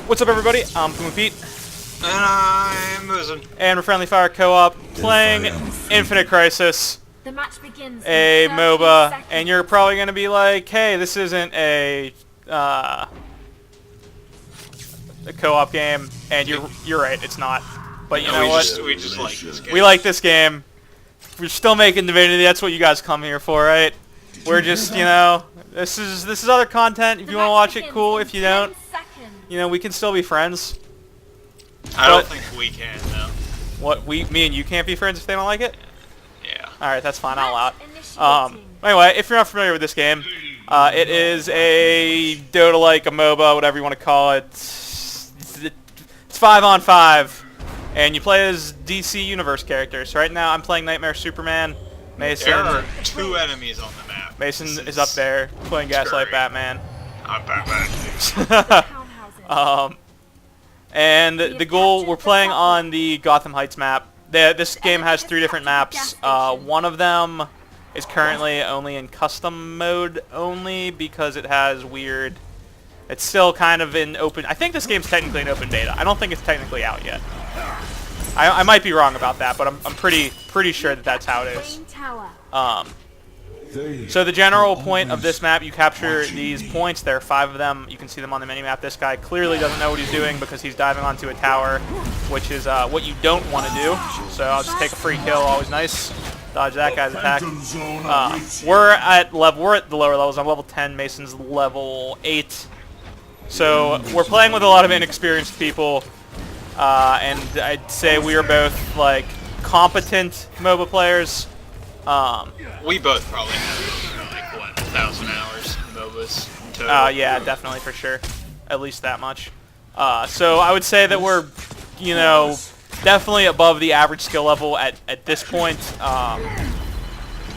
What's up, everybody? I'm Puma Pete. And I'm Muzen. And we're Friendly Fire Co-op playing Infinite Crisis, The match begins a in 30 MOBA, seconds. and you're probably going to be like, hey, this isn't a co-op game, and you're right, it's not. But you know what? We just like this game. We like this game. We're still making Divinity. That's what you guys come here for, right? We're just, you know, this is other content. If The you want to match watch it, begins cool. in If you 10 don't, seconds. you know, we can still be friends. I don't but- think we can, though. What, me and you can't be friends if they don't like it? Yeah. Alright, that's fine, I'll allow Match it. initiating. Anyway, if you're not familiar with this game, it is a Dota-like, a MOBA, whatever you want to call it. It's 5-on-5, and you play as DC Universe characters. Right now, I'm playing Nightmare Superman. Mason There are 2 enemies on the map. Mason This is up there playing Gaslight scary. Batman. I'm Batman. Townhouses. And the goal, we're playing on the Gotham Heights map. This game has 3 different maps. One of them is currently only in custom mode only because it has weird... It's still kind of in open... I think this game's technically in open beta. I don't think it's technically out yet. I might be wrong about that, but I'm pretty sure that that's how it is. Main tower. So the general point of this map, you capture these points. There are 5 of them. You can see them on the mini-map. This guy clearly doesn't know what he's doing because he's diving onto a tower, which is what you don't want to do. So I'll just take a free kill. Always nice. Dodge that guy's attack. We're at the lower levels. I'm level 10. Mason's level 8. So we're playing with a lot of inexperienced people, and I'd say we are both like competent MOBA players. We both probably have, like, what, 1,000 hours in MOBAs in total. Yeah, definitely, for sure. At least that much. So I would say that we're, you know, definitely above the average skill level at this point.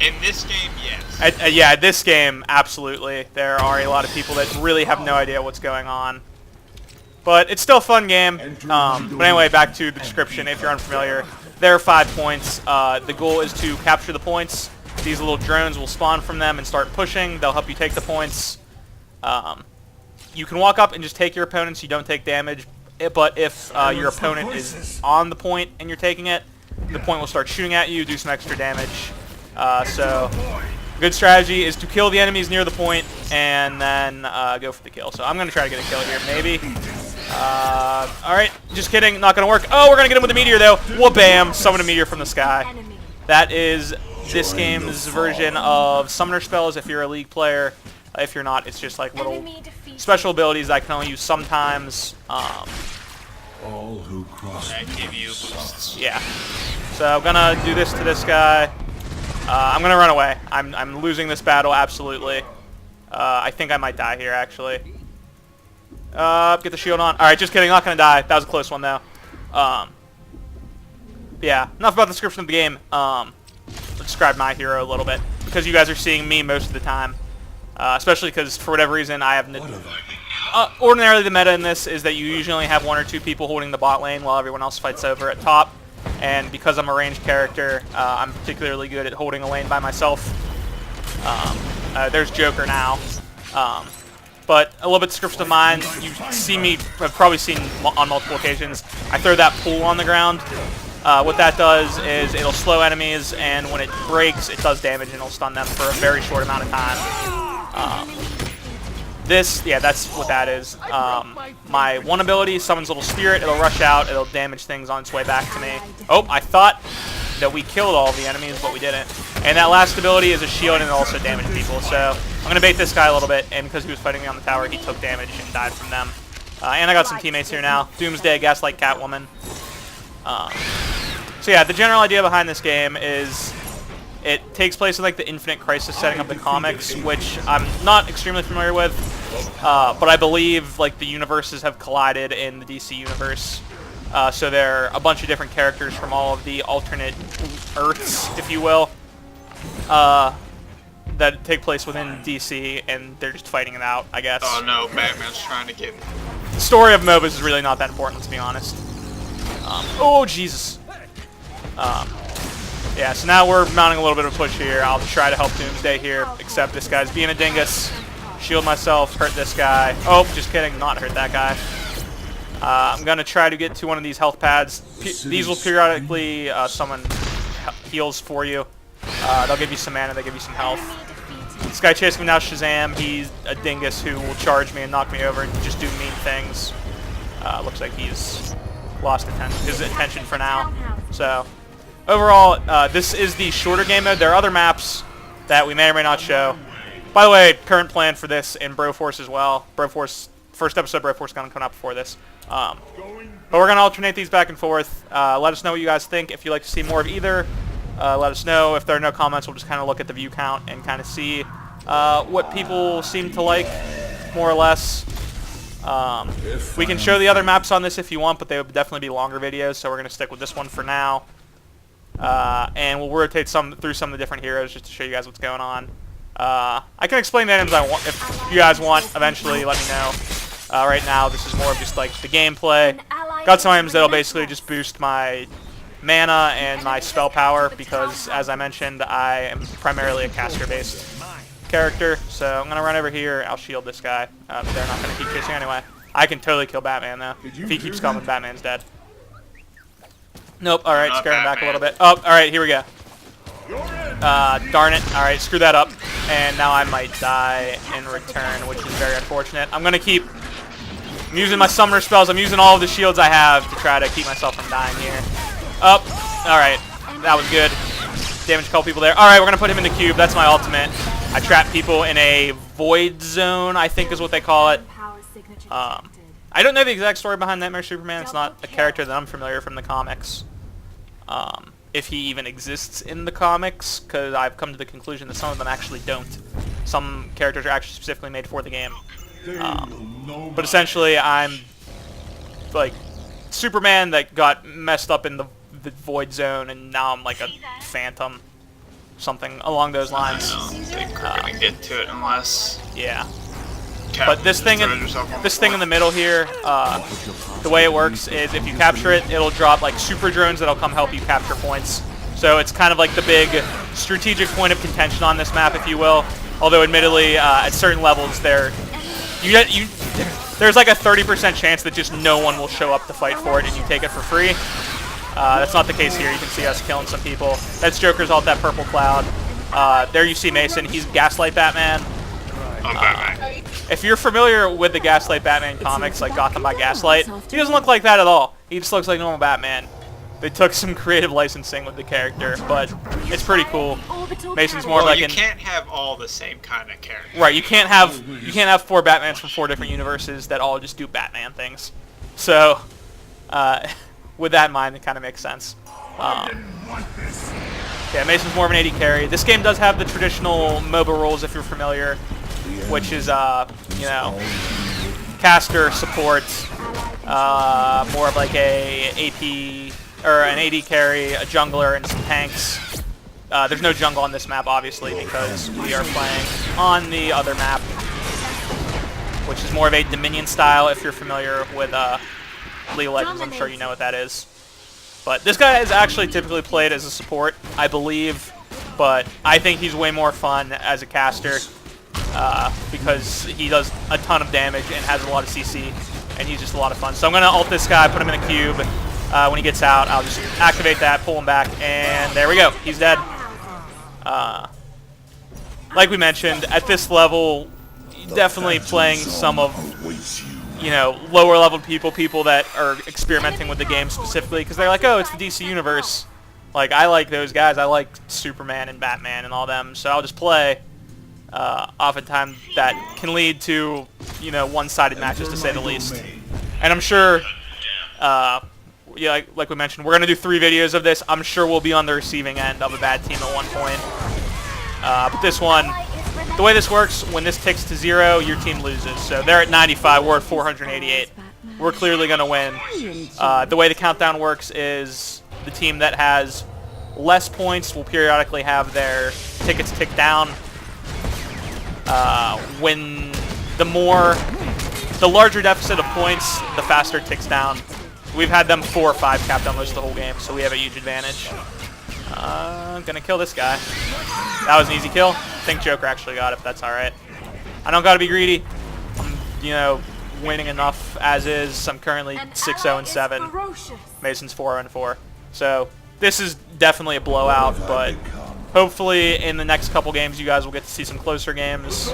In this game, yes. Yeah, this game, absolutely. There are a lot of people that really have no idea what's going on. But it's still a fun game. But anyway, back to the description, if you're unfamiliar. There are 5 points. The goal is to capture the points. These little drones will spawn from them and start pushing. They'll help you take the points. You can walk up and just take your opponents. You don't take damage. But if your opponent is on the point and you're taking it, the point will start shooting at you, do some extra damage. So good strategy is to kill the enemies near the point and then go for the kill. So I'm going to try to get a kill here, maybe. Alright, just kidding, not gonna work. Oh, we're gonna get him with a meteor though. Whoa-bam, summon a meteor from the sky. Enemy. That is this game's version of summoner spells if you're a League player. If you're not, it's just like little Enemy defeated. special abilities that I can only use sometimes. All who cross That give you boosts. Yeah. So I'm gonna do this to this guy. I'm gonna run away. I'm losing this battle, absolutely. I think I might die here, actually. Get the shield on. Alright, just kidding, not gonna die. That was a close one, though. Yeah, enough about the description of the game. I'll describe my hero a little bit, because you guys are seeing me most of the time. Especially because, for whatever reason, I have... ordinarily, the meta in this is that you usually only have 1 or 2 people holding the bot lane while everyone else fights over at top. And because I'm a ranged character, I'm particularly good at holding a lane by myself. There's Joker now. But a little bit description of mine, you see me, have probably seen on multiple occasions, I throw that pool on the ground. What that does is it'll slow enemies, and when it breaks, it does damage, and it'll stun them for a very short amount of time. Yeah, that's what that is. My one ability, Summons Little Spirit, it'll rush out, it'll damage things on its way back to me. Oh, I thought that we killed all the enemies, but we didn't. And that last ability is a shield, and it'll also damage people, so... I'm going to bait this guy a little bit, and because he was fighting me on the tower, he took damage and died from them. And I got some teammates here now. Doomsday, Gaslight, Catwoman. So yeah, the general idea behind this game is it takes place in like the Infinite Crisis setting of the comics, which I'm not extremely familiar with, but I believe like the universes have collided in the DC universe. So there are a bunch of different characters from all of the alternate Earths, if you will. That take place within DC, and they're just fighting it out, I guess. Oh no, Batman's trying to get... The story of MOBAs is really not that important, let's be honest. Oh, Jesus. Yeah, so now we're mounting a little bit of a push here. I'll try to help Doomsday here, except this guy's being a dingus. Shield myself, hurt this guy. Oh, just kidding, not hurt that guy. I'm going to try to get to one of these health pads. These will periodically summon heals for you. They'll give you some mana, they'll give you some health. This guy chasing me now, Shazam. He's a dingus who will charge me and knock me over and just do mean things. Looks like he's lost his attention for now. So, overall, this is the shorter game mode. There are other maps that we may or may not show. By the way, current plan for this in Broforce as well. Broforce, first episode of Broforce is going to come out before this. But we're going to alternate these back and forth. Let us know what you guys think. If you'd like to see more of either, let us know. If there are no comments, we'll just kind of look at the view count and kind of see what people seem to like, more or less. We can show the other maps on this if you want, but they would definitely be longer videos, so we're going to stick with this one for now. And we'll rotate through some of the different heroes just to show you guys what's going on. I can explain the items I want if you guys want eventually. Let me know. Right now, this is more of just like the gameplay. Got some items that'll basically just boost my mana and my spell power because, as I mentioned, I am primarily a caster-based character. So I'm gonna run over here. I'll shield this guy. They're not gonna keep chasing anyway. I can totally kill Batman though. If he keeps coming, Batman's dead. Nope. All right, scare him back a little bit. Oh, all right, here we go. Darn it. All right, screw that up. And now I might die in return, which is very unfortunate. I'm gonna keep using my summoner spells. I'm using all of the shields I have to try to keep myself from dying here. Up. All right, that was good. Damage a couple people there. All right, we're gonna put him in the cube. That's my ultimate. I trap people in a void zone, I think is what they call it. I don't know the exact story behind Nightmare Superman. It's not a character that I'm familiar from the comics. If he even exists in the comics, because I've come to the conclusion that some of them actually don't. Some characters are actually specifically made for the game. But essentially, I'm like Superman that got messed up in the void zone, and now I'm like a phantom. Something along those lines. I don't think we're gonna get to it unless. Yeah. But this thing in the middle here, the way it works is if you capture it, it'll drop like super drones that'll come help you capture points. So it's kind of like the big strategic point of contention on this map, if you will. Although admittedly, at certain levels, there's like a 30% chance that just no one will show up to fight for it, and you take it for free. That's not the case here. You can see us killing some people. That's Joker's ult, that purple cloud. There you see Mason. He's Gaslight Batman. If you're familiar with the Gaslight Batman comics, like Gotham by Gaslight, he doesn't look like that at all. He just looks like normal Batman. They took some creative licensing with the character, but it's pretty cool. Mason's more like you can't have all the same kind of characters. Right, you can't have 4 Batmans from 4 different universes that all just do Batman things. So, with that in mind, it kind of makes sense. Yeah, Mason's more of an AD carry. This game does have the traditional MOBA rules, if you're familiar, which is, you know, caster, support, more of like a AP or an AD carry, a jungler, and some tanks. There's no jungle on this map, obviously, because we are playing on the other map, which is more of a Dominion style, if you're familiar with League of Legends. I'm sure you know what that is. But this guy is actually typically played as a support, I believe, but I think he's way more fun as a caster because he does a ton of damage and has a lot of CC, and he's just a lot of fun. So I'm going to ult this guy, put him in a cube. When he gets out, I'll just activate that, pull him back, and there we go. He's dead. Like we mentioned, at this level, definitely playing some of, you know, lower level people that are experimenting with the game specifically, because they're like, oh, it's the DC universe. Like, I like those guys. I like Superman and Batman and all them, so I'll just play. Oftentimes that can lead to, you know, one-sided matches, to say the least. And I'm sure, yeah, like we mentioned, we're going to do 3 videos of this. I'm sure we'll be on the receiving end of a bad team at one point. But this one, the way this works, when this ticks to 0, your team loses. So they're at 95, we're at 488. We're clearly going to win. The way the countdown works is the team that has less points will periodically have their tickets tick down. When the larger deficit of points, the faster it ticks down. We've had them 4 or 5 cap down most of the whole game, so we have a huge advantage. Gonna kill this guy. That was an easy kill. I think Joker actually got it, but that's alright. I don't gotta be greedy. I'm, you know, winning enough as is. I'm currently 6-0-7. Mason's 4-4. So this is definitely a blowout, but hopefully in the next couple games you guys will get to see some closer games.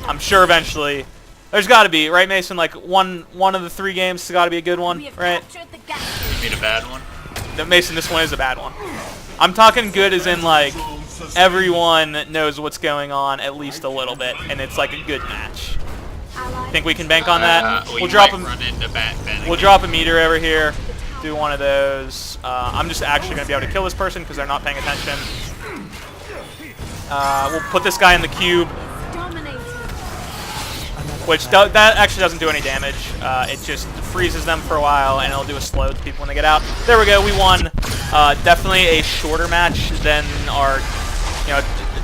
I'm sure eventually there's got to be, right, Mason? Like one of the 3 games has got to be a good one, right? You mean a bad one? No, Mason, this one is a bad one. I'm talking good as in like everyone knows what's going on at least a little bit, and it's like a good match. Think we can bank on that? We'll drop a meter over here. Do one of those. I'm just actually going to be able to kill this person because they're not paying attention. We'll put this guy in the cube, which that actually doesn't do any damage. It just freezes them for a while, and it'll do a slow to people when they get out. There we go. We won. Definitely a shorter match than our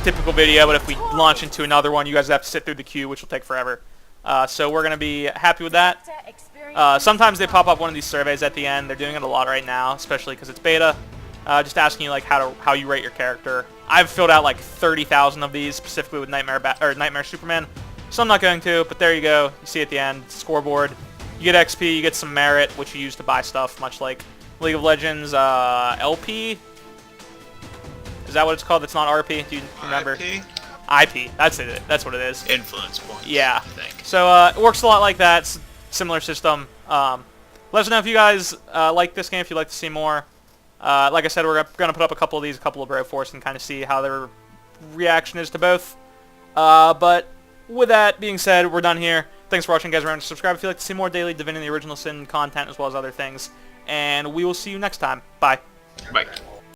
typical video, but if we launch into another one, you guys have to sit through the queue, which will take forever. So we're going to be happy with that. Sometimes they pop up one of these surveys at the end. They're doing it a lot right now, especially because it's beta. Just asking you like how you rate your character. I've filled out like 30,000 of these, specifically with Nightmare Superman. So I'm not going to, but there you go. You see at the end, scoreboard. You get XP, you get some merit, which you use to buy stuff, much like League of Legends LP. Is that what it's called? That's not RP. Do you remember? IP. That's it. That's what it is. Influence points. Yeah. I think. So it works a lot like that. It's a similar system. Let us know if you guys like this game. If you'd like to see more. Like I said, we're gonna put up a couple of these, a couple of Broforce, and kind of see how their reaction is to both. But with that being said, we're done here. Thanks for watching, guys. Remember to subscribe if you'd like to see more daily Divinity Original Sin content as well as other things. And we will see you next time. Bye. Bye.